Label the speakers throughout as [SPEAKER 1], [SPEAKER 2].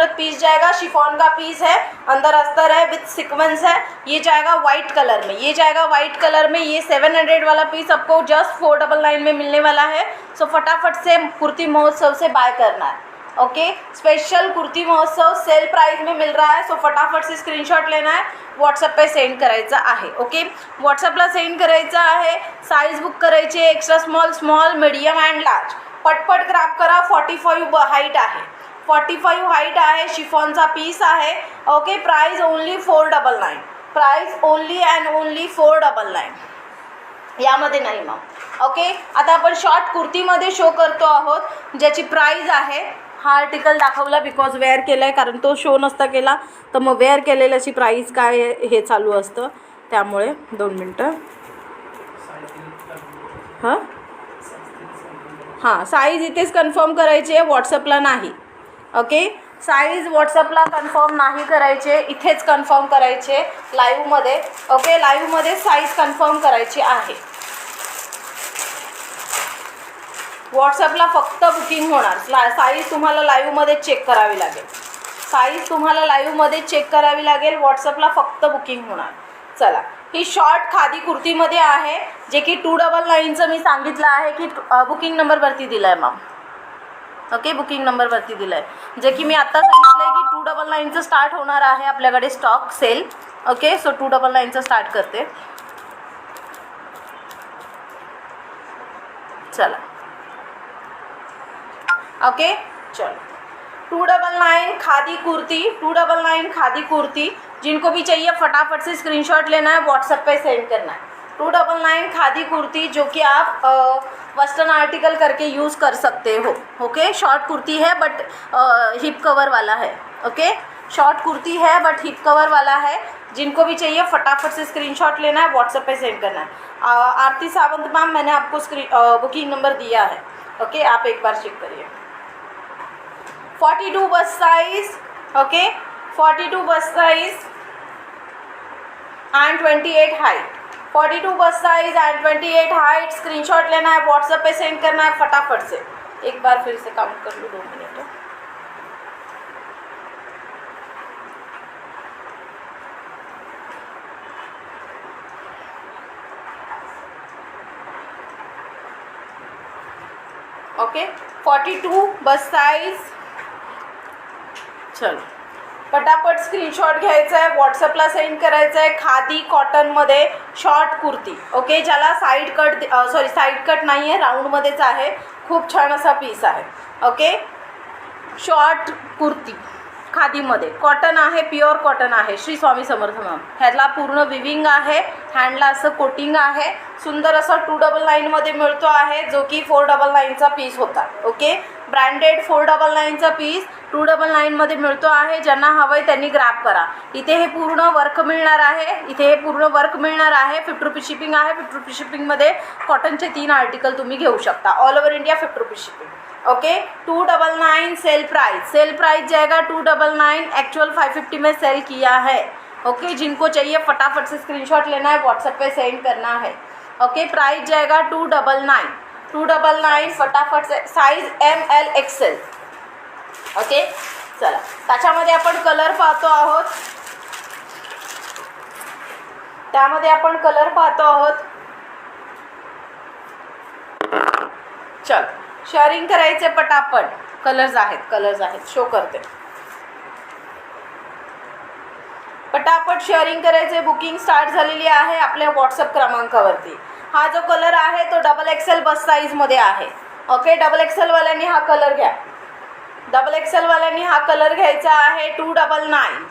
[SPEAKER 1] Piece जाएगा, chiffon का piece है, अंदर अस्तर है विथ सीक्वेंस है। ये जाएगा वाइट कलर में, ये जाएगा वाइट कलर में। ये 700 वाला पीस आपको जस्ट 499 में मिलने वाला है। सो फटाफट से कुर्ती महोत्सव से बाय करना है। ओके, स्पेशल कुर्ती महोत्सव सेल प्राइस में मिल रहा है। सो फटाफट से स्क्रीनशॉट लेना है, व्हॉट्सअप पे सेंड करायचा आहे। ओके, व्हॉट्सअपला सेंड करायचा आहे। साईज बुक करायची आहे, extra small, small, medium and large. पटपट ग्रॅब करा। 45 हाईट आहे, 45 हाईट आहे, शिफॉनचा पीस आहे। Okay, price only 499, price only and only 499, यामध्ये नाही मग। ओके, आता आपण शॉर्ट कुर्तीमध्ये शो करतो आहोत, ज्याची प्राइस आहे, हा आर्टिकल दाखवला बिकॉज वेअर केला आहे, कारण तो शो नसता केला तर मग वेअर केलेल्याची प्राइस काय हे चालू असतं, त्यामुळे 2 मिनटं। हां, साईज इथेच कन्फर्म करायची आहे, व्हॉट्सअपला नाही। ओके, साईज व्हॉट्सअपला कन्फर्म नाही करायचे, इथेच कन्फर्म करायचे लाईव्हमध्ये। ओके, लाईव्हमध्ये साईज कन्फर्म करायची आहे। व्हॉट्सअपला फक्त बुकिंग होणार, साईज तुम्हाला लाईव्हमध्ये चेक करावी लागेल, साईज तुम्हाला लाईव्हमध्ये चेक करावी लागेल, व्हॉट्सअपला फक्त बुकिंग होणार। चला, ही शॉर्ट खादी कुर्तीमध्ये आहे, जे की 299चं मी सांगितलं आहे की बुकिंग नंबरवरती दिलं आहे मॅम। ओके, बुकिंग नंबरवरती दिलं आहे, जे की मी आत्ता सांगितलं आहे की 299चं स्टार्ट होणार आहे आपल्याकडे स्टॉक सेल। ओके, सो 299चं स्टार्ट करते। चला, ओके, चलो 299 खादी कुर्ती, 299 खादी कुर्ती। जिनको भी चाहिए फटाफट से स्क्रीनशॉट लेना है, व्हाट्सएप पे सेंड करना है। 299 खादी कुर्ती, जो कि आप वेस्टर्न आर्टिकल करके यूज़ कर सकते हो। ओके, शॉर्ट कुर्ती है बट हिप कवर वाला है। ओके, शॉर्ट कुर्ती है बट हिप कवर वाला है। जिनको भी चाहिए फटाफट से स्क्रीनशॉट लेना है, व्हाट्सएप पे सेंड करना है। आरती सावंत मैम, मैंने आपको बुकिंग नंबर दिया है। ओके, आप एक बार चेक करिए। 42 बस साइज, ओके, 42 बस साइज एंड 28 हाइट, 42 बस साइज एंड 28 हाइट। स्क्रीनशॉट लेना है, व्हाट्सएप पे सेंड करना है फटाफट से। एक बार फिर से काउंट कर लो, 2 मिनट। ओके, 42 बस साइज। चलो, पटापट स्क्रीनशॉट घ्यायचा आहे, व्हॉट्सअपला सेंड करायचं आहे। खादी कॉटनमध्ये शॉर्ट कुर्ती। ओके, ज्याला साईड कट नाही आहे, राऊंडमध्येच आहे, खूप छान असा पीस आहे। ओके, शॉर्ट कुर्ती खादीमध्ये, कॉटन आहे, प्युअर कॉटन आहे, श्री स्वामी समर्थ मॅम। ह्याला पूर्ण विविंग आहे, हँडला असं कोटिंग आहे, सुंदर असं 299मध्ये मिळतो आहे, जो की 499चा पीस होता। ओके, ब्रँडेड 499चा पीस 299मध्ये मिळतो आहे। ज्यांना हवं आहे त्यांनी ग्रॅब करा। इथे हे पूर्ण वर्क मिळणार आहे, इथे हे पूर्ण वर्क मिळणार आहे। 50 रुपये शिपिंग आहे। 50 रुपये शिपिंगमध्ये कॉटनचे 3 आर्टिकल तुम्ही घेऊ शकता, ऑल ओवर इंडिया 50 रुपये शिपिंग। ओके, 299 सेल प्राइस जाएगा 299, एक्चुअल 550 में सेल किया है। ओके, जिनको चाहिए फटाफट से स्क्रीनशॉट लेना है, व्हाट्सएप पे सेंड करना है। ओके, प्राइस जाएगा 299 फटाफट से, साइज ML XL। ओके, चला, त्याच्यामध्ये आपण कलर पाहतो आहोत, चल शेअरिंग करायचे पटापट। कलर्स आहेत, शो करते, पटापट शेअरिंग करायचे। बुकिंग स्टार्ट झालेली आहे आपल्या व्हॉट्सअप क्रमांकावरती। हा जो कलर आहे तो XXL बस साईजमध्ये आहे। ओके, XXL वाल्यांनी हा कलर घ्या, XXL वाल्यांनी हा कलर घ्यायचा आहे। 299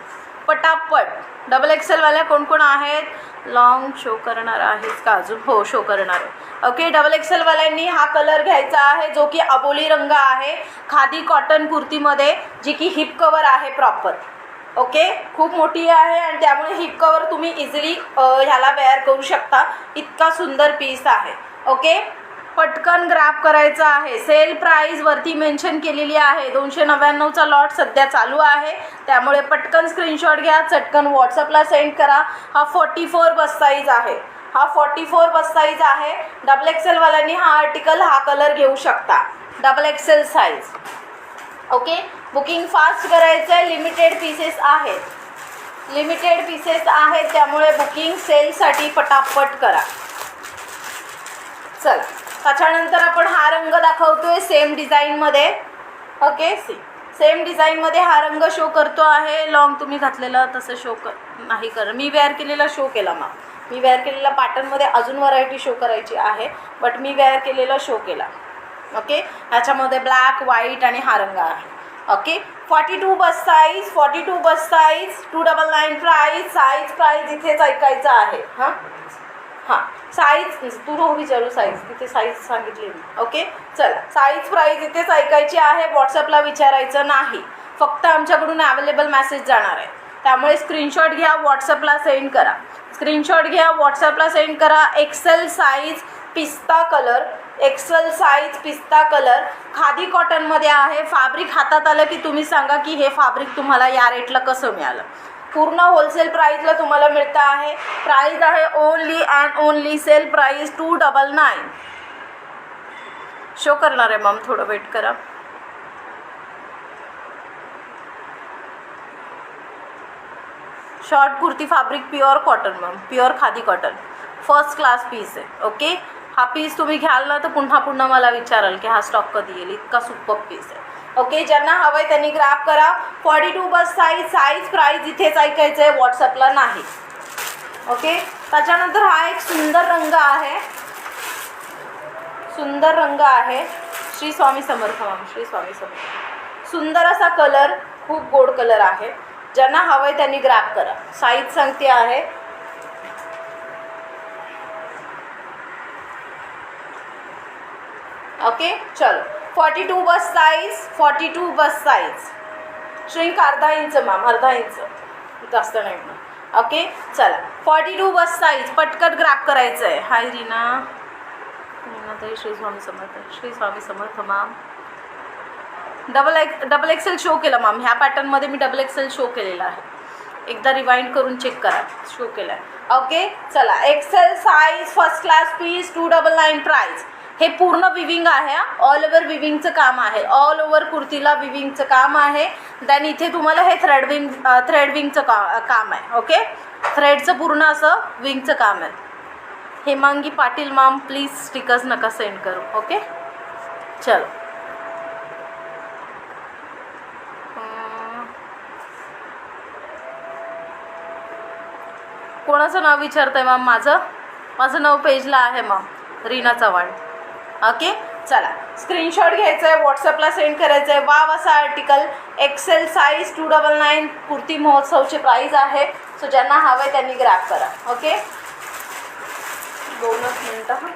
[SPEAKER 1] पटापट। XXL वाल्या कोण कोण आहेत? लॉंग शो करणार आहेस का अजून? हो, शो करणार आहे। ओके, XXL वाल्यांनी हा कलर घ्यायचा आहे, जो की अबोली रंग आहे, खादी कॉटन कुर्तीमध्ये, जी की हिप कवर आहे प्रॉपर। ओके, खूप मोठी आहे आणि त्यामुळे हिप कवर तुम्ही इझिली ह्याला वेअर करू शकता, इतका सुंदर पीस आहे। ओके, पटकन ग्रॅब करायचा आहे। सेल प्राइस वरती मेन्शन केलेली आहे, 299चा लॉट सध्या चालू आहे, त्यामुळे पटकन स्क्रीनशॉट घ्या, चटकन व्हॉट्सअपला सेंड करा। हा 44 बस साईज आहे, हा 44 बस साईज आहे। XXL वाल्यांनी हा आर्टिकल, हा कलर घेऊ शकता, XXL size. Okay, booking fast करायचं आहे. लिमिटेड पीसेस आहेत, लिमिटेड पीसेस आहेत, त्यामुळे बुकिंग सेलसाठी पटापट करा. चला, त्याच्यानंतर आपण हा रंग दाखवतोय सेम डिझाईनमध्ये. ओके, सेम डिझाईनमध्ये हा रंग शो करतो आहे. लॉंग तुम्ही घातलेला तसं शो नाही कर, मी वेअर केलेला शो केला. मग मी वेअर केलेला पॅटर्नमध्ये अजून व्हरायटी शो करायची आहे, बट मी वेअर केलेला शो केला. ओके, ह्याच्यामध्ये ब्लॅक, व्हाईट आणि हा रंग आहे. ओके, 42 बस साईज, 42 बस साईज, 299 प्राईस. प्राईस इथेच ऐकायचं आहे. हां, साईज तू नको विचारू, साईज तिथे साईज सांगितली मी. ओके, चला, साईज प्राईस इथेच ऐकायची आहे, व्हॉट्सअपला विचारायचं नाही. फक्त आमच्याकडून अवेलेबल मेसेज जाणार आहे, त्यामुळे स्क्रीनशॉट घ्या, व्हॉट्सअपला सेंड करा. स्क्रीनशॉट घ्या, व्हॉट्सअपला सेंड करा. एक्सेल साईज पिस्ता कलर, एक्सेल साईज पिस्ता कलर, खादी कॉटनमध्ये आहे. फॅब्रिक हातात आलं की तुम्ही सांगा की हे फॅब्रिक तुम्हाला या रेटला कसं मिळालं. पूर्ण होलसेल प्राईजला तुम्हाला मिळतं आहे. प्राईज आहे only and only sale price 299. Show करणार आहे मॅम, थोडं वेट करा. Short kurti fabric pure cotton ma'am, pure khadi cotton, first class piece आहे. ओके, हा पीस तुम्ही घ्याल ना तर पुन्हा मला विचाराल की हा स्टॉक कधी येईल, इतका सुपर पीस आहे. ओके, ज्यांना हवं आहे त्यांनी ग्रॅब करा. 42 बस साईज प्राईज इथेच ऐकायचं आहे, व्हॉट्सअपला नाही. ओके, त्याच्यानंतर हा एक सुंदर रंग आहे, सुंदर रंग आहे. श्री स्वामी समर्थ मॅम, श्री स्वामी समर्थ. सुंदर असा कलर, खूप गोड कलर आहे. ज्यांना हवं आहे त्यांनी ग्रॅब करा. साईज सांगते आहे. ओके, चलो, 42 बस साईज, 42 बस साईज. श्रिंक अर्धा इंच मॅम, अर्धा इंच, जास्त नाही मॅम. ओके, चला, 42 बस साईज पटकन ग्रॅब करायचं आहे. हाय रीना, ताई, Shri Swami Samarth, Shri Swami Samarth ma'am. Double XL show केला मॅम, ह्या पॅटर्नमध्ये मी डबल एक्सेल शो केलेला आहे. एकदा रिवाइंड करून चेक करा, शो केला आहे. ओके, चला, XL size first class piece, 299 price. हे पूर्ण विविंग आहे, ऑल ओव्हर विविंगचं काम आहे. ऑल ओव्हर कुर्तीला विविंगचं काम आहे. देन इथे तुम्हाला हे थ्रेड विंगचं काम आहे. ओके, थ्रेडचं पूर्ण असं विंगचं काम आहे. Hemangi Patil ma'am, please stickers नका सेंड करू. ओके, चलो. कोणाचं नाव विचारतंय मॅम? माझं नाव पेजला आहे मॅम, रीना चव्हाण. ओके, चला, स्क्रीनशॉट घ्यायचं आहे, व्हॉट्सअपला सेंड करायचं आहे. वाव असा आर्टिकल, एक्सेल साईज, 299 कुर्ती महोत्सवची प्राईज आहे. सो ज्यांना हवं आहे त्यांनी ग्रॅब करा. ओके, 2 मिनटं.